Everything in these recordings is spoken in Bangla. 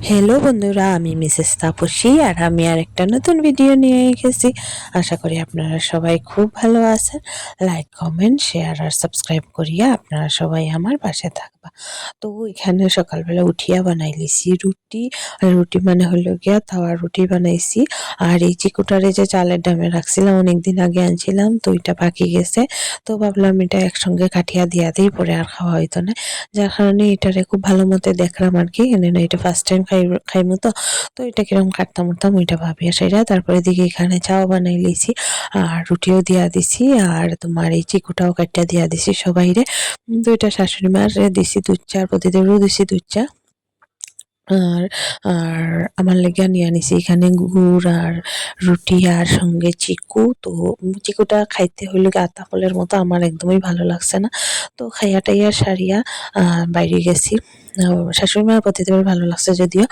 হ্যালো বন্ধুরা, আমি মিসেস তাপসী আর আমি আরেকটা নতুন ভিডিও নিয়ে এসেছি। আশা করি আপনারা সবাই খুব ভালো আছেন। লাইক, কমেন্ট, শেয়ার আর সাবস্ক্রাইব করিয়া আপনারা সবাই আমার পাশে থাকবা। তো এখানে সকালবেলা উঠিয়া বানাই লিছি রুটি। আর রুটি মানে হলো গিয়া তাওয়া রুটি বানাইছি। আর এই চিকুটারে যে চালের ডামে রাখছিলাম অনেকদিন আগে আনছিলাম, তো এটা পাকি গেছে। তো ভাবলাম এটা একসঙ্গে কাঠিয়া দিয়া দিই, পরে আর খাওয়া হইতো না। যার কারণে এটারে খুব ভালো মতো দেখলাম আর কি, এনে না এটা ফার্স্ট টাইম খাইমু তো। তো এটা কিরকম কাটতাম উঠতাম ওইটা ভাবিয়া সেটা, তারপরে দিকে এখানে চাও বানাই লিছি আর রুটিও দিয়া দিছি আর তোমার এই চিকুটাও কাটটা দিয়া দিছি সবাইরে। দুইটা শাশুড়ি মার দিছি দুধ চা, প্রতিদেরও দিছি দুধ চা। আর আর আমার লেগে নিয়ে আনিছি এখানে গুড় আর রুটি আর সঙ্গে চিকু। তো চিকুটা খাইতে হইলে আতা ফলের মতো, আমার একদমই ভালো লাগছে না। তো খাইয়া টাইয়া সারিয়া বাইরে গেছি। শাশুড়ি মার প্রতিবার ভালো লাগছে যদিও।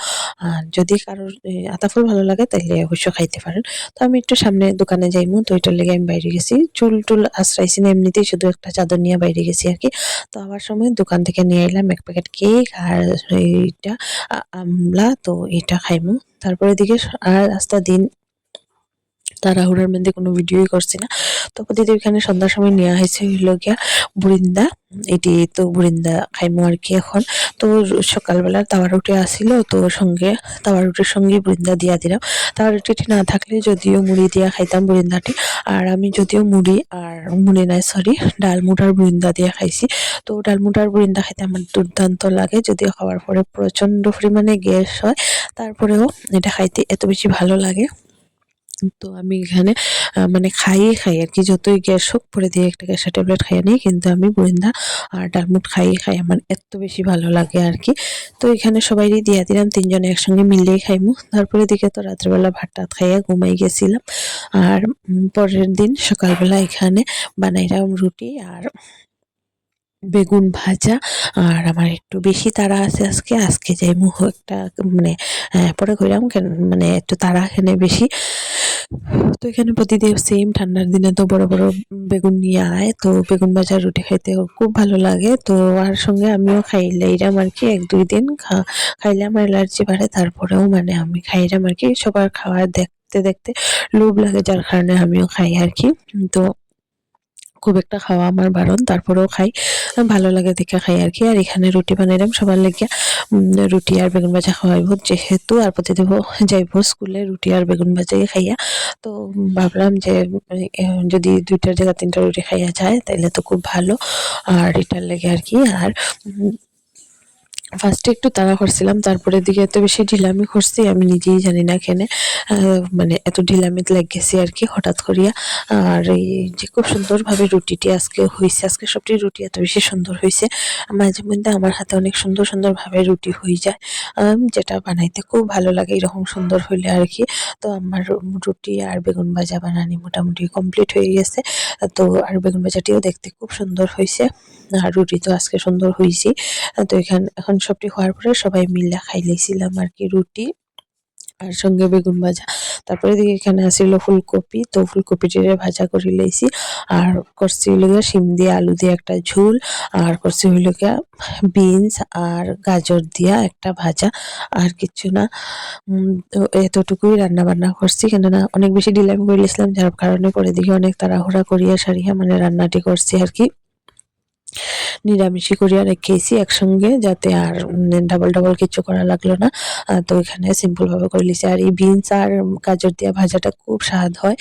যদি কারোর আতা ফল ভালো লাগে তাহলে অবশ্য খাইতে পারেন। তো আমি একটু সামনে দোকানে যাইমু, তো ওইটার লেগে আমি বাইরে গেছি। চুল টুল আশ্রাইছি না, এমনিতেই শুধু একটা চাদর নিয়ে বাইরে গেছি আর কি। তো আবার সময় দোকান থেকে নিয়ে এলাম এক প্যাকেট কেক আর এইটা আমলা। তো এটা খাইমু। তারপরে দিকে আর রাস্তা দিন তাড়াহুড়ার মধ্যে কোনো ভিডিওই করছি না। তো প্রতিদিন এখানে সন্ধ্যার সময় নেওয়া হয়েছে হইল গিয়া বুরিন্দা। এটি তো বুরিন্দা খাইমু আর কি এখন। তো সকালবেলা তাওয়া রুটি আসিল, তো সঙ্গে তাওয়া রুটির সঙ্গে বুরিন্দা দিয়া দিলাম। তাওয়া রুটিটি না থাকলে যদিও মুড়ি দিয়া খাইতাম বুরিন্দাটি। আর আমি যদিও মুড়ি আর মুড়ি নাই সরি ডালমুট আর বুরিন্দা দিয়ে খাইছি। তো ডালমুট আর বুরিন্দা খাইতে আমার দুর্দান্ত লাগে, যদিও খাওয়ার পরে প্রচন্ড পরিমাণে গ্যাস হয়। তারপরেও এটা খাইতে এত বেশি ভালো লাগে। তো আমি এখানে মানে খাই আর কি, যতই গ্যাস হোক পরে দিয়ে একটা গ্যাসের ট্যাবলেট খাইয়ে নিই, কিন্তু আমি বুরিন্দা আর ডালমুট খাই আমার এত বেশি ভালো লাগে আর কি। তো এখানে সবাইরই দিয়া দিলাম, তিনজনে একসঙ্গে মিলেই খাইমু। তারপরে দিকে তো রাত্রেবেলা ভাত টাত খাইয়া ঘুমাই গেছিলাম। আর পরের দিন সকালবেলা এখানে বানাইলাম রুটি আর বেগুন ভাজা। আর আমার একটু বেশি তাড়া আছে আজকে যাইমু একটা মানে পরে কইরাম কেন মানে একটু তাড়া এখানে বেশি। তো এখানে প্রতিদিন সেম ঠান্ডার দিনে তো বড় বড় বেগুন নিয়ে আয়, তো বেগুন ভাজা রুটি খাইতে ওর খুব ভালো লাগে। তো আর সঙ্গে আমিও খাইলাম আর কি, এক দুই দিন খাইলে আমার অ্যালার্জি বাড়ে, তারপরেও মানে আমি খাইলাম আর কি। সবার খাওয়ার দেখতে দেখতে লোভ লাগে, যার কারণে আমিও খাই আর কি। তো খুব একটা খাওয়া আমার বারণ, তারপরেও খাই, ভালো লাগে দেখে খাই আর কি। আর এখানে রুটি বানাইলাম সবার লেগে। রুটি আর বেগুন ভাজা খাওয়াইব যেহেতু, আর প্রতিদেব যাইব স্কুলে রুটি আর বেগুন ভাজাই খাইয়া। তো ভাবলাম যে যদি দুইটার জায়গা তিনটা রুটি খাইয়া যায় তাহলে তো খুব ভালো। আর এটার লেগে আর কি। আর ফার্স্টে একটু তাড়া করছিলাম, তারপরের দিকে এত বেশি ঢিলামি করছি আমি নিজেই জানি না কেনে, মানে এত ঢিলামিতে লেগ গেছি আর কি হঠাৎ করিয়া। আর এই যে খুব সুন্দরভাবে রুটিটি আজকে হয়েছে, আজকে সবটি রুটি এত বেশি সুন্দর হয়েছে। মাঝে মধ্যে আমার হাতে অনেক সুন্দর সুন্দরভাবে রুটি হয়ে যায়, যেটা বানাইতে খুব ভালো লাগে এরকম সুন্দর হইলে আর কি। তো আমার রুটি আর বেগুন ভাজা বানানি মোটামুটি কমপ্লিট হয়ে গেছে। তো আর বেগুন ভাজাটিও দেখতে খুব সুন্দর হয়েছে, আর রুটি তো আজকে সুন্দর হয়েছে। তো এখন সবটি হওয়ার পরে সবাই মিলে খাইলেছিলাম আর কি রুটি আর সঙ্গে বেগুন ভাজা। তারপরে দিকে এখানে আসিল ফুলকপি, তো ফুলকপিটিরে ভাজা করে লইছি। আর করছি হইল গিয়া শিম দিয়ে আলু দিয়ে একটা ঝোল। আর করছি হইল গিয়া বিনস আর গাজর দিয়া একটা ভাজা, আর কিছু না। তো এতটুকুই রান্না বান্না করছি, কেননা অনেক বেশি ঢিলামি করে লিছিলাম, যার কারণে পরে দিকে অনেক তাড়াহুড়া করিয়া সারিয়া মানে রান্নাটি করছি আর কি। নিরামিষই করিয়া রেখেছি একসঙ্গে, যাতে আর ডাবল ডাবল কিছু করা লাগলো না। তো এখানে সিম্পল ভাবে করে লিছি। আর এই বিনস আর গাজর দিয়া ভাজাটা খুব স্বাদ হয়।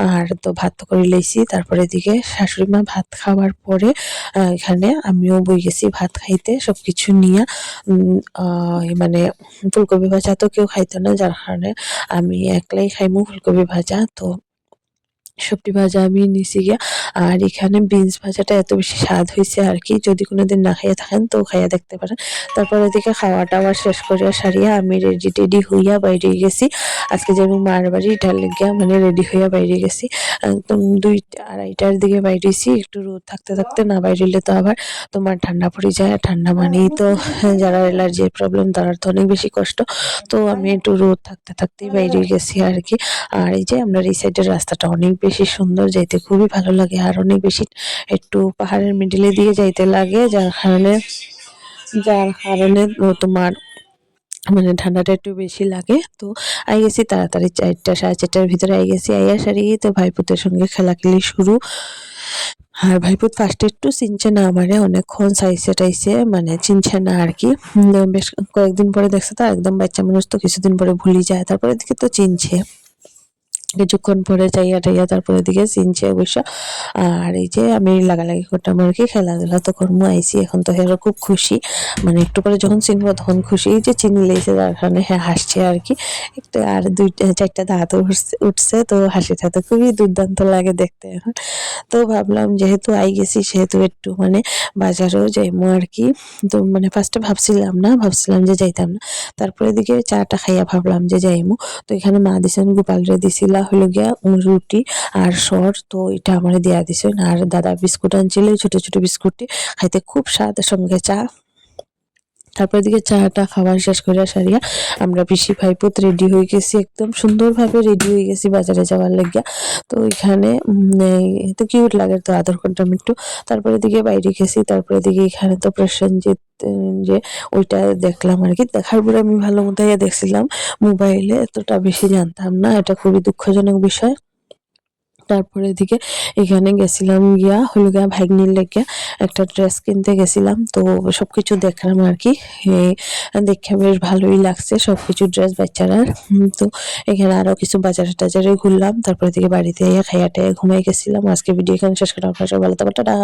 আর তো ভাত তো করে লইছি, তারপরে এদিকে শাশুড়ি মা ভাত খাওয়ার পরে এখানে আমিও বই গেছি ভাত খাইতে সবকিছু নিয়ে। মানে ফুলকপি ভাজা তো কেউ খাইতো না, যার কারণে আমি একলাই খাইমু ফুলকপি ভাজা। তো সবজি ভাজা আমি নিছি গিয়া। আর এখানে বিনস ভাজাটা এত বেশি স্বাদ হয়েছে আর কি, যদি কোনোদিন না খাইয়া থাকেন তো খাইয়া দেখতে পারেন। তারপর এদিকে খাওয়া টাওয়া শেষ করিয়া সারিয়া আমি রেডি টেডি হইয়া বাইরে গেছি। আজকে যে আমি মার বাড়ি এটার লেগিয়া মানে রেডি হইয়া বাইরে গেছি। একদম 2-2:30টার দিকে বাইরেছি, একটু রোদ থাকতে থাকতে না বাইরেলে তো আবার তোমার ঠান্ডা পড়ে যায়, আর ঠান্ডা মানেই তো যারা অ্যালার্জির প্রবলেম তারা তো অনেক বেশি কষ্ট। তো আমি একটু রোদ থাকতে থাকতেই বাইরে গেছি আর কি। আর এই যে আমরা এই সাইডের রাস্তাটা অনেক বেশি সুন্দর, যাইতে খুবই ভালো লাগে। আর অনেক বেশি একটু পাহাড়ের মিডিলে দিয়ে যাইতে লাগে, যার কারণে তোমার মানে ঠান্ডাটা একটু বেশি লাগে। তো আই গেছি তাড়াতাড়ি ৪টা ৪:৩০ ভিতরে আই গেছি। আইয়া সারি তো ভাইপুতের সঙ্গে খেলাখেলি শুরু। আর ভাইপুত ফার্স্টে একটু চিনছে না আমারে, অনেকক্ষণ চাইছে টাইছে মানে চিনছে না আরকি। বেশ কয়েকদিন পরে দেখছে তো একদম বাচ্চা মানুষ তো কিছুদিন পরে ভুলি যায়। তারপরের দিকে তো চিনছে। কিছুক্ষণ পরে যাইয়া টাইয়া তারপরে দিকে চিনছে অবশ্য। আর এই যে আমি লাগালাগি করতাম আরকি, খেলাধুলা তো করমু আইছি। এখন তো হেরো খুব খুশি। মানে একটু পরে যখন চিনবো তখন খুশি। এই যে চিনি লেগেছে যার কারণে হ্যাঁ হাসছে আরকি। একটু আর ২-৪টা দাঁতও উঠছে তো হাসিটা তো খুবই দুর্দান্ত লাগে দেখতে এখন। তো ভাবলাম যেহেতু আই গেছি সেহেতু একটু মানে বাজারেও যাইমু আরকি। তো মানে ফার্স্টে ভাবছিলাম না, ভাবছিলাম যে যাইতাম না। তারপরে এদিকে চাটা খাইয়া ভাবলাম যে যাইমু। তো এখানে মা দিছেন গোপালরে দিছিলা হইলো গিয়া রুটি আর সর, তো এটা আমারে দিয়া দিছেন। আর দাদা বিস্কুট আনছিল, ছোট ছোট বিস্কুটটি খাইতে খুব স্বাদ, সঙ্গে চা। তারপর এদিকে চাটা খাওয়া শেষ কইরা সারিয়া আমরা পিসি ভাইপোত রেডি হয়ে গেছি, একদম সুন্দরভাবে রেডি হয়ে গেছি বাজারে যাওয়ার লাগিয়া। তো এখানে তো কিউট লাগে, তো আদর করতাম একটু। তারপরে এদিকে বাইরে গেছি, তারপরে এদিকে এখানে তো প্রসেনজিৎ যে ওইটা দেখলাম আরকি। দেখার পরে আমি ভালো মতো দেখছিলাম মোবাইলে, এতটা বেশি জানতাম না। এটা খুবই দুঃখজনক বিষয়। তারপরে এদিকে এখানে গেছিলাম গিয়া হলো গিয়া ভাগ্নির লেগে একটা ড্রেস কিনতে গেছিলাম। তো সবকিছু দেখলাম আরকি। দেখে বেশ ভালোই লাগছে সবকিছু ড্রেস বাচ্চারার। তো এখানে আরো কিছু বাজারে-টাজারে ঘুরলাম। তারপরে এদিকে বাড়িতে খাইয়া-টাইয়া ঘুমাই গেছিলাম। আজকে ভিডিও এখানে শেষ করলাম। আপনারা সবাই ভালো থাকবেন। টাটা।